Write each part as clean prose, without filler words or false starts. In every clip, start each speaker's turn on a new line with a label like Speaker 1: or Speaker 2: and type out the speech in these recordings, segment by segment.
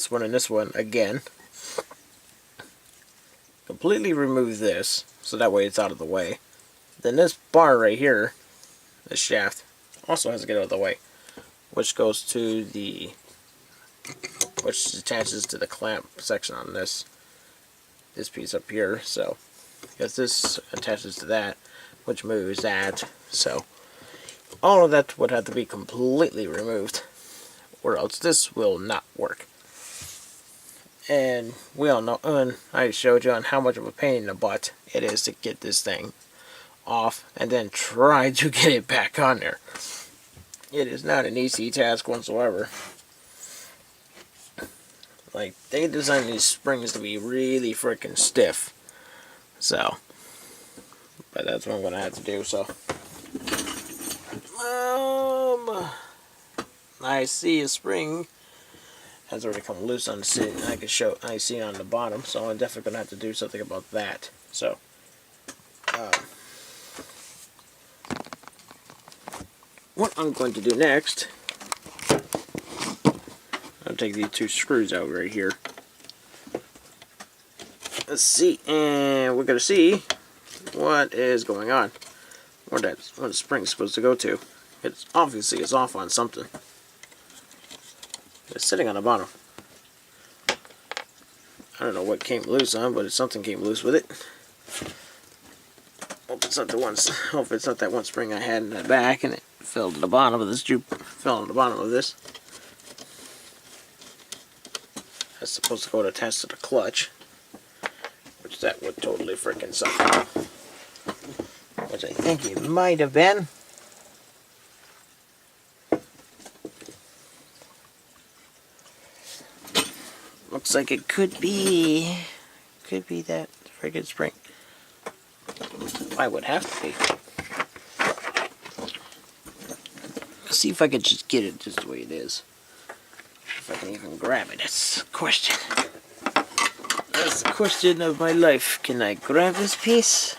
Speaker 1: this one and this one again. Completely remove this, so that way it's out of the way. Then this bar right here, this shaft, also has to get out of the way, which goes to the, which attaches to the clamp section on this piece up here. So, because this attaches to that, which moves that, so all of that would have to be completely removed, or else this will not work. And we all know, and I showed you on how much of a pain in the butt it is to get this thing off and then try to get it back on there. It is not an easy task whatsoever. Like, they designed these springs to be really freaking stiff. So, but that's what I'm going to have to do, so. I see a spring has already come loose on the seat. I see on the bottom, so I'm definitely going to have to do something about that. So, what I'm going to do next, I'll take these two screws out right here. Let's see, and we're going to see what is going on. Where the spring's supposed to go to. It's obviously it's off on something. It's sitting on the bottom. I don't know what came loose on, but something came loose with it. Hope it's not the one. Hope it's not that one spring I had in the back, and it fell to the bottom of this. Fell to the bottom of this. That's supposed to go to attach to the clutch, which that would totally freaking suck. Which I think it might have been. Looks like it could be that friggin' spring. I would have to be. Let's see if I could just get it just the way it is. If I can even grab it, that's the question. That's the question of my life. Can I grab this piece?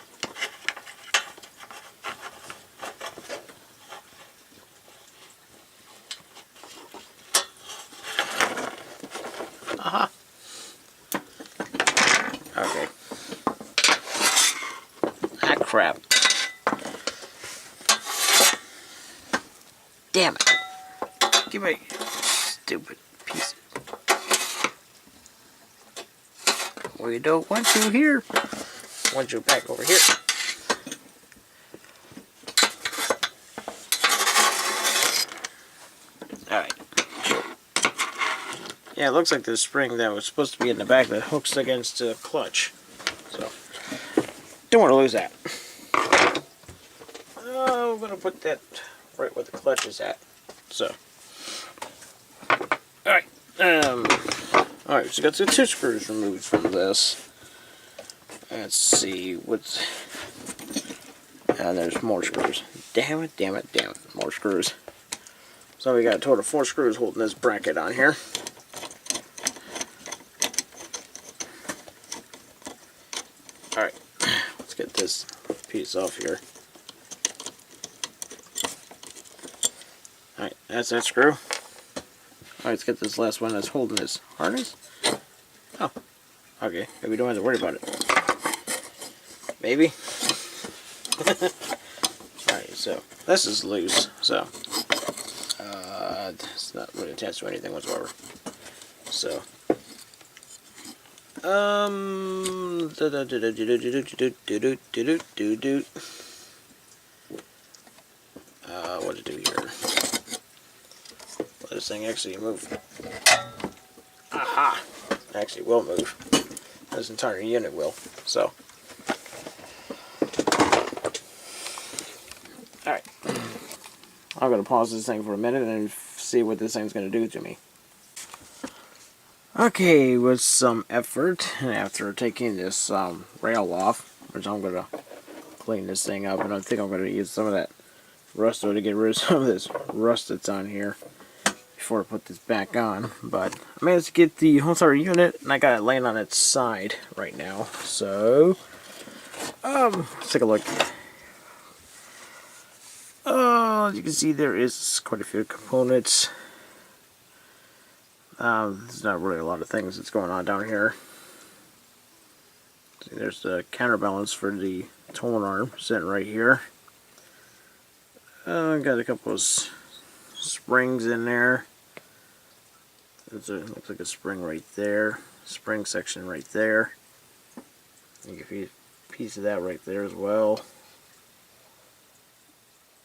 Speaker 1: Aha. Okay. Ah, crap. Damn it. Give me stupid piece. We don't want you here. Want you back over here. Alright. Yeah, it looks like the spring that was supposed to be in the back that hooks against the clutch. So, don't want to lose that. I'm going to put that right where the clutch is at. So, alright. Alright, so got the two screws removed from this. Let's see what's. And there's more screws. Damn it, damn it, damn it. More screws. So we got a total of 4 screws holding this bracket on here. Alright, let's get this piece off here. Alright, that's that screw. Alright, let's get this last one that's holding this harness. Oh, okay, maybe we don't have to worry about it. Maybe. Alright, so this is loose, so it's not really attached to anything whatsoever. So what to do here? Let this thing actually move. Aha! It actually will move. This entire unit will. So, alright. I'm going to pause this thing for a minute and see what this thing's going to do to me. Okay, with some effort, and after taking this rail off, which I'm going to clean this thing up, and I think I'm going to use some of that ruster to get rid of some of this rust that's on here before I put this back on. But I managed to get the whole entire unit, and I got it laying on its side right now. So, let's take a look. As you can see, there is quite a few components. There's not really a lot of things that's going on down here. See, there's the counterbalance for the tone arm sitting right here. Got a couple of springs in there. Looks like a spring right there. Spring section right there. You can see a piece of that right there as well.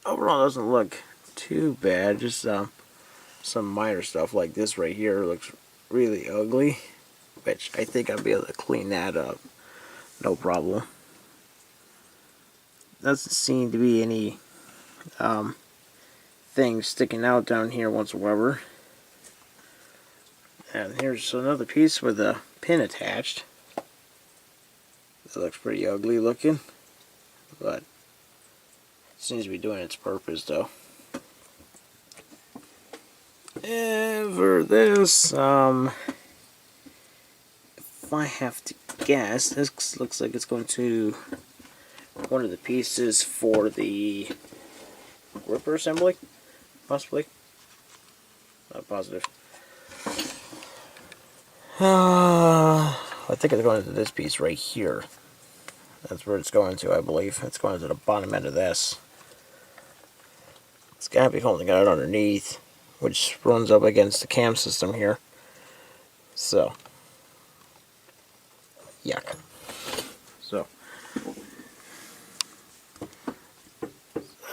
Speaker 1: Overall, it doesn't look too bad. Just some minor stuff like this right here looks really ugly, which I think I'll be able to clean that up. No problem. Doesn't seem to be any things sticking out down here whatsoever. And here's another piece with a pin attached. This looks pretty ugly looking, but it seems to be doing its purpose though. And for this, if I have to guess, this looks like it's going to one of the pieces for the gripper assembly, possibly. Not positive. I think it's going to this piece right here. That's where it's going to, I believe. It's going to the bottom end of this. It's got to be holding it out underneath, which runs up against the cam system here. So, yuck. So,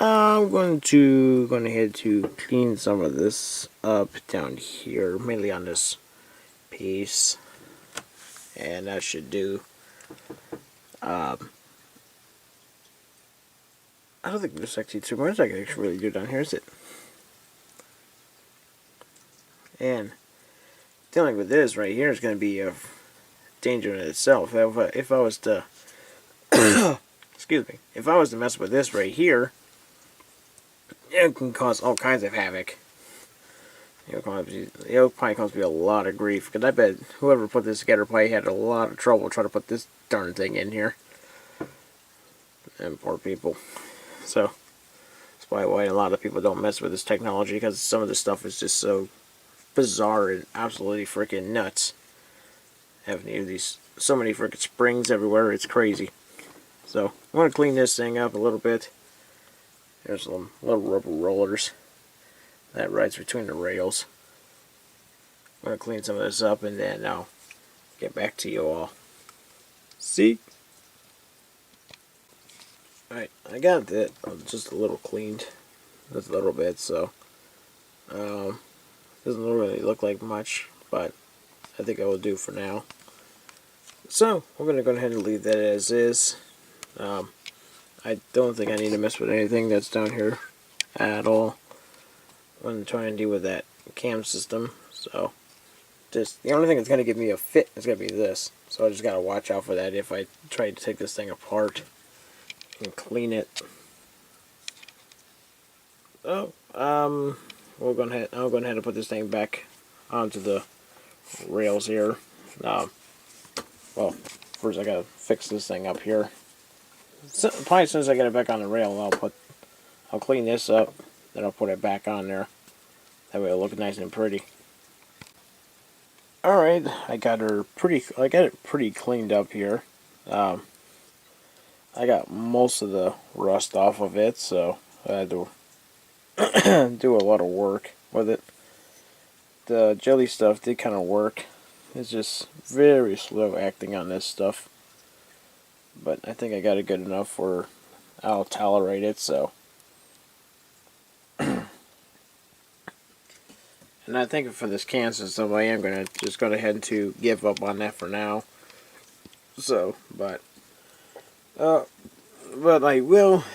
Speaker 1: I'm going ahead to clean some of this up down here, mainly on this piece, and that should do. I don't think there's actually too much I can actually really do down here, is it? And dealing with this right here is going to be a danger in itself. If I was to excuse me, if I was to mess with this right here, it can cause all kinds of havoc. It'll probably cause me a lot of grief, because I bet whoever put this together probably had a lot of trouble trying to put this darn thing in here. And poor people. So, that's probably why a lot of people don't mess with this technology, because some of this stuff is just so bizarre and absolutely freaking nuts. Having these so many freaking springs everywhere, it's crazy. So, I'm going to clean this thing up a little bit. There's some little rubber rollers that rides between the rails. I'm going to clean some of this up, and then I'll get back to you all. See? Alright, I got that just a little cleaned. Just a little bit, so doesn't really look like much, but I think I will do for now. So, we're going to go ahead and leave that as is. I don't think I need to mess with anything that's down here at all when I'm trying to deal with that cam system. So, just the only thing that's going to give me a fit is going to be this. So I just got to watch out for that if I try to take this thing apart and clean it. So, I'm going ahead and put this thing back onto the rails here. Well, first I got to fix this thing up here. So, probably as soon as I get it back on the rail, I'll clean this up, then I'll put it back on there. That way it'll look nice and pretty. Alright, I got it pretty cleaned up here. I got most of the rust off of it, so I had to do a lot of work with it. The jelly stuff did kind of work. It's just very slow acting on this stuff. But I think I got it good enough where I'll tolerate it, so. And I think for this can system, I am going to just go ahead to give up on that for now. So, but I will.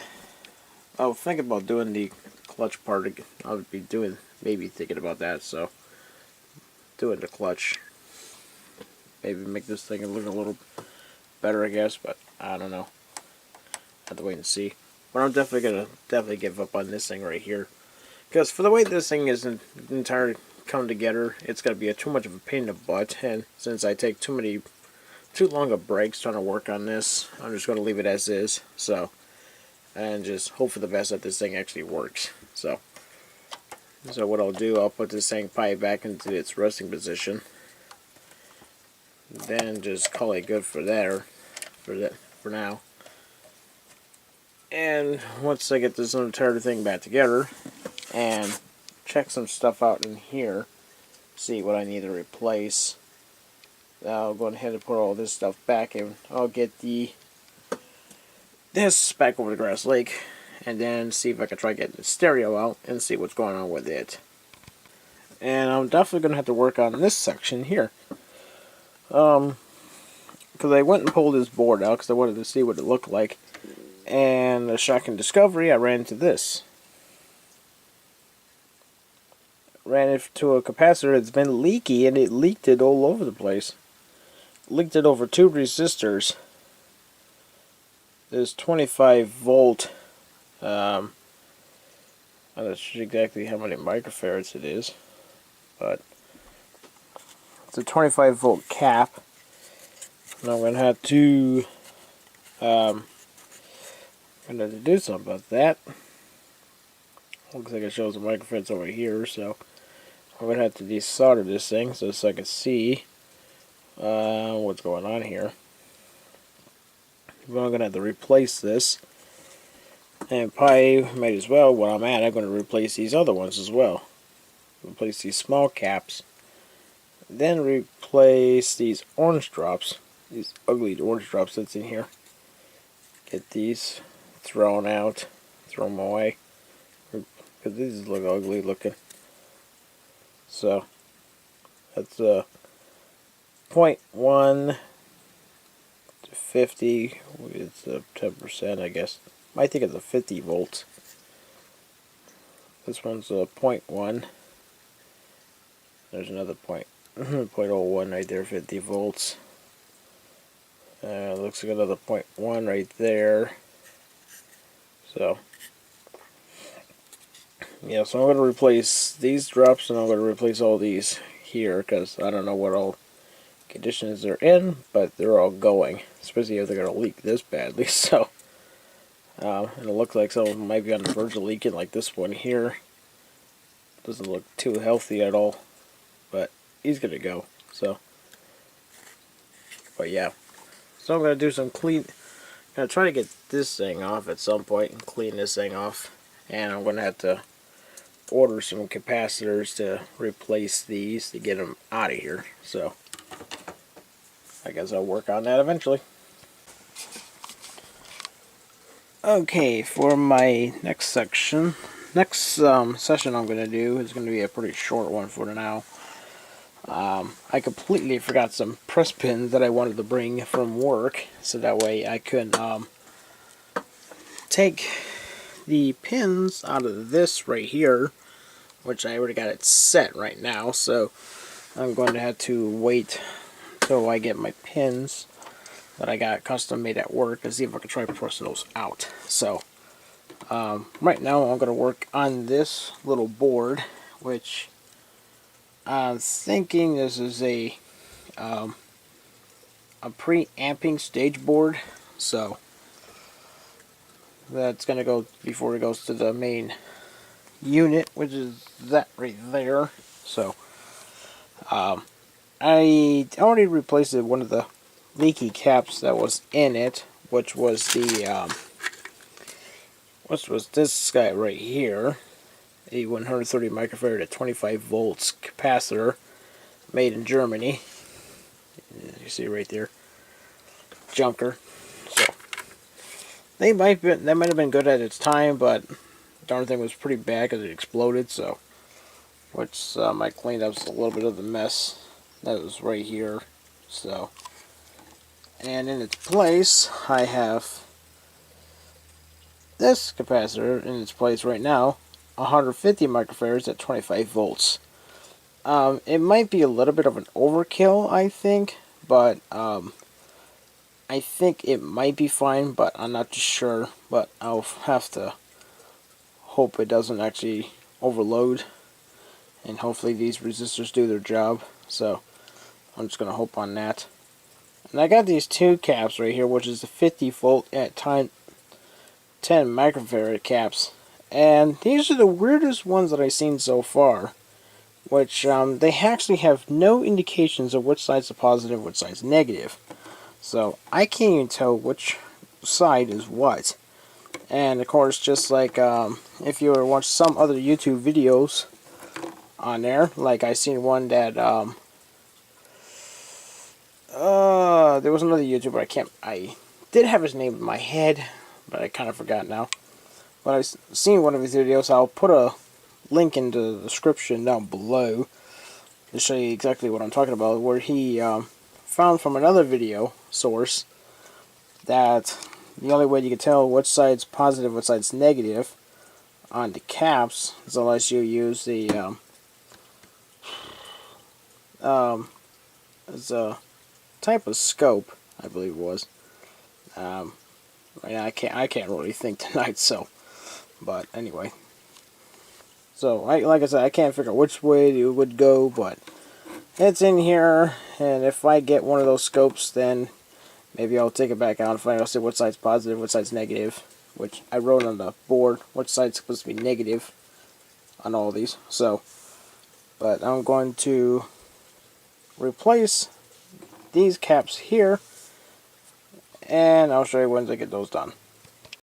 Speaker 1: I'll think about doing the clutch part again. I'll be maybe thinking about that. So, doing the clutch, maybe make this thing look a little better, I guess. But I don't know. Have to wait and see. But I'm definitely gonna give up on this thing right here, because for the way this thing is entirely come together, it's gonna be too much of a pain in the butt. And since I take too long of breaks trying to work on this, I'm just gonna leave it as is. So, and just hope for the best that this thing actually works. So, So what I'll do, I'll put this hang pipe back into its resting position. Then just call it good for now. And once I get this entire thing back together and check some stuff out in here, see what I need to replace, I'll go ahead and put all this stuff back and I'll get this back over to Grass Lake and then see if I can try getting the stereo out and see what's going on with it. And I'm definitely going to have to work on this section here. Because I went and pulled this board out because I wanted to see what it looked like. And a shocking discovery, I ran into this. Ran into a capacitor that's been leaky, and it leaked it all over the place. Leaked it over two resistors. There's 25 volt. I'm not sure exactly how many microfarads it is, but it's a 25 volt cap. And I'm gonna have to do something about that. Looks like it shows the microfarads over here, so I'm gonna have to desolder this thing so I can see what's going on here. But I'm gonna have to replace this, and probably might as well. What I'm gonna replace these other ones as well. Replace these small caps, then replace these orange drops, these ugly orange drops that's in here. Get these thrown out, throw them away, because these look ugly looking. So that's 0.1 to 50. It's 10%, I guess. I think it's a 50 volts. This one's a 0.1. There's another 0.01 right there, 50 volts. Looks like another 0.1 right there. So, yeah, so I'm going to replace these drops and I'm going to replace all these here because I don't know what all conditions they're in, but they're all going, especially if they're going to leak this badly. So, and it looks like some of them might be on the verge of leaking, like this one here. Doesn't look too healthy at all, but he's going to go. So, but yeah. So I'm going to do some clean. I'm going to try to get this thing off at some point and clean this thing off. And I'm going to have to order some capacitors to replace these to get them out of here. So I guess I'll work on that eventually. Okay, for my next session I'm going to do is going to be a pretty short one for now. I completely forgot some press pins that I wanted to bring from work, so that way I could take the pins out of this right here, which I already got it set right now, so I'm going to have to wait till I get my pins that I got custom made at work and see if I can try pressing those out. So right now I'm going to work on this little board, which I'm thinking this is a preamping stage board, so that's going to go before it goes to the main unit, which is that right there. So I already replaced one of the leaky caps that was in it, which was the this guy right here, a 130 microfarad at 25 volts capacitor, made in Germany. You see right there, junker. So that might have been good at its time, but the darn thing was pretty bad because it exploded. So, which I cleaned up a little bit of the mess that was right here. So, and in its place, I have this capacitor in its place right now, 150 microfarads at 25 volts. It might be a little bit of an overkill, I think, but I think it might be fine, but I'm not too sure. But I'll have to hope it doesn't actually overload, and hopefully these resistors do their job. So I'm just going to hope on that. And I got these two caps right here, which is the 50 volt at 10 microfarad caps, And these are the weirdest ones that I've seen so far, which they actually have no indications of which side's the positive, which side's negative. So I can't even tell which side is what. And of course, just like if you were to watch some other YouTube videos on there, like I seen one that there was another YouTuber, I did have his name in my head, but I kind of forgot now. But I've seen one of his videos. I'll put a link in the description down below to show you exactly what I'm talking about, where he found from another video source that the only way you can tell which side's positive, which side's negative on the caps is unless you use the as a type of scope, I believe it was. I can't really think tonight, so. But anyway, so like I said, I can't figure out which way it would go, but it's in here, and if I get one of those scopes, then maybe I'll take it back out and find out see what side's positive, what side's negative, which I wrote on the board which side's supposed to be negative on all of these. So, but I'm going to replace these caps here, and I'll show you when I get those done.